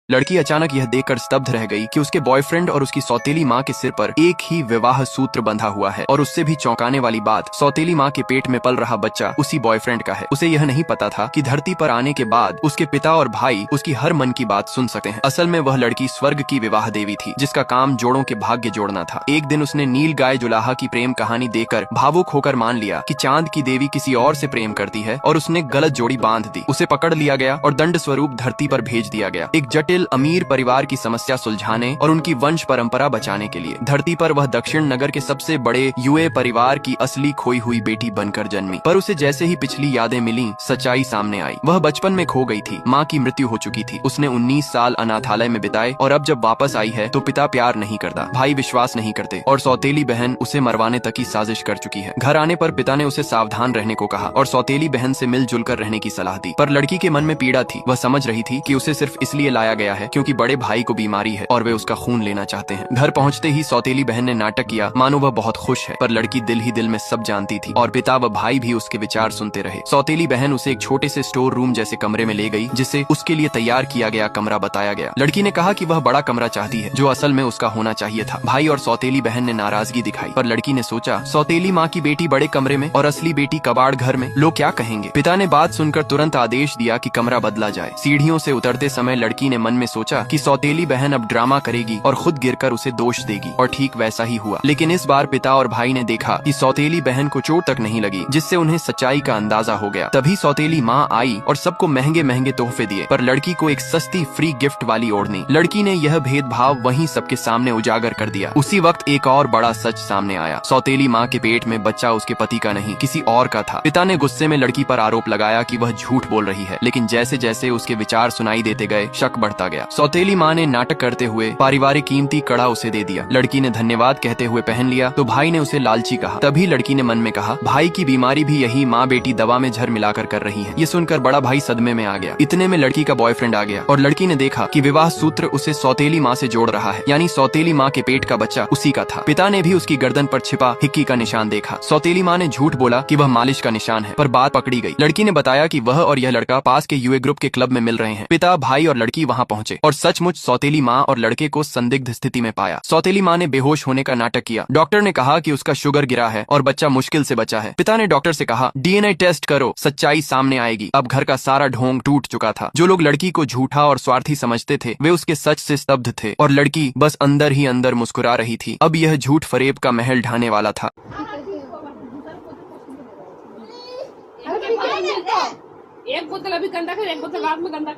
लड़की अचानक यह देखकर स्तब्ध रह गई कि उसके बॉयफ्रेंड और उसकी सौतेली माँ के सिर पर एक ही विवाह सूत्र बंधा हुआ है। और उससे भी चौंकाने वाली बात, सौतेली माँ के पेट में पल रहा बच्चा उसी बॉयफ्रेंड का है। उसे यह नहीं पता था कि धरती पर आने के बाद उसके पिता और भाई उसकी हर मन की बात सुन सकते हैं। असल में वह लड़की स्वर्ग की विवाह देवी थी, जिसका काम जोड़ों के भाग्य जोड़ना था। एक दिन उसने नील गाय जुलाहा की प्रेम कहानी देखकर भावुक होकर मान लिया कि चांद की देवी किसी और से प्रेम करती है, और उसने गलत जोड़ी बांध दी। उसे पकड़ लिया गया और दंड स्वरूप धरती पर भेज दिया गया, एक जटिल अमीर परिवार की समस्या सुलझाने और उनकी वंश परंपरा बचाने के लिए। धरती पर वह दक्षिण नगर के सबसे बड़े यूए परिवार की असली खोई हुई बेटी बनकर जन्मी। पर उसे जैसे ही पिछली यादें मिली, सच्चाई सामने आई। वह बचपन में खो गई थी, माँ की मृत्यु हो चुकी थी। उसने 19 साल अनाथालय में बिताए, और अब जब वापस आई है तो पिता प्यार नहीं करता, भाई विश्वास नहीं करते, और सौतेली बहन उसे मरवाने तक की साजिश कर चुकी है। घर आने पर पिता ने उसे सावधान रहने को कहा और सौतेली बहन से मिलजुल कर रहने की सलाह दी। पर लड़की के मन में पीड़ा थी। वह समझ रही थी कि उसे सिर्फ इसलिए लाया गया है क्योंकि बड़े भाई को बीमारी है और वे उसका खून लेना चाहते हैं। घर पहुंचते ही सौतेली बहन ने नाटक किया मानो वह बहुत खुश है, पर लड़की दिल ही दिल में सब जानती थी, और पिता व भाई भी उसके विचार सुनते रहे। सौतेली बहन उसे एक छोटे से स्टोर रूम जैसे कमरे में ले गई, जिसे उसके लिए तैयार किया गया कमरा बताया गया। लड़की ने कहा कि वह बड़ा कमरा चाहती है, जो असल में उसका होना चाहिए था। भाई और सौतेली बहन ने नाराजगी दिखाई, पर लड़की ने सोचा, सौतेली माँ की बेटी बड़े कमरे में और असली बेटी कबाड़ घर में, लोग क्या कहेंगे। पिता ने बात सुनकर तुरंत आदेश दिया कि कमरा बदला जाए। सीढ़ियों से उतरते समय लड़की ने मन में सोचा कि सौतेली बहन अब ड्रामा करेगी और खुद गिरकर उसे दोष देगी, और ठीक वैसा ही हुआ। लेकिन इस बार पिता और भाई ने देखा कि सौतेली बहन को चोट तक नहीं लगी, जिससे उन्हें सच्चाई का अंदाजा हो गया। तभी सौतेली माँ आई और सबको महंगे महंगे तोहफे दिए, पर लड़की को एक सस्ती फ्री गिफ्ट वाली ओढ़नी। लड़की ने यह भेदभाव वहीं सबके सामने उजागर कर दिया। उसी वक्त एक और बड़ा सच सामने आया। सौतेली माँ के पेट में बच्चा उसके पति का नहीं, किसी और का था। पिता ने गुस्से में लड़की पर आरोप लगाया कि वह झूठ बोल रही है, लेकिन जैसे जैसे उसके विचार सुनाई देते गए, शक बढ़ता गया। सौतेली माँ ने नाटक करते हुए पारिवारिक कीमती कड़ा उसे दे दिया। लड़की ने धन्यवाद कहते हुए पहन लिया तो भाई ने उसे लालची कहा। तभी लड़की ने मन में कहा, भाई की बीमारी भी यही माँ बेटी दवा में झर मिलाकर कर रही है। ये सुनकर बड़ा भाई सदमे में आ गया। इतने में लड़की का बॉयफ्रेंड आ गया, और लड़की ने देखा कि विवाह सूत्र उसे सौतेली माँ से जोड़ रहा है, यानी सौतेली माँ के पेट का बच्चा उसी का था। पिता ने भी उसकी गर्दन पर छिपा हिक्की का निशान देखा। सौतेली माँ ने झूठ बोला कि वह मालिश का निशान है, पर बात पकड़ी गई। लड़की ने बताया कि वह और यह लड़का पास के यूए ग्रुप के क्लब में मिल रहे हैं। पिता, भाई और लड़की वहाँ पहुंचे और सचमुच सौतेली माँ और लड़के को संदिग्ध स्थिति में पाया। सौतेली माँ ने बेहोश होने का नाटक किया। डॉक्टर ने कहा कि उसका शुगर गिरा है और बच्चा मुश्किल से बचा है। पिता ने डॉक्टर से कहा, डीएनए टेस्ट करो, सच्चाई सामने आएगी। अब घर का सारा ढोंग टूट चुका था। जो लोग लड़की को झूठा और स्वार्थी समझते थे, वे उसके सच से स्तब्ध थे, और लड़की बस अंदर ही अंदर मुस्कुरा रही थी। अब यह झूठ फरेब का महल ढाने वाला था। एक बोतल अभी गंदा कर, एक बोतल रात में गंदा कर।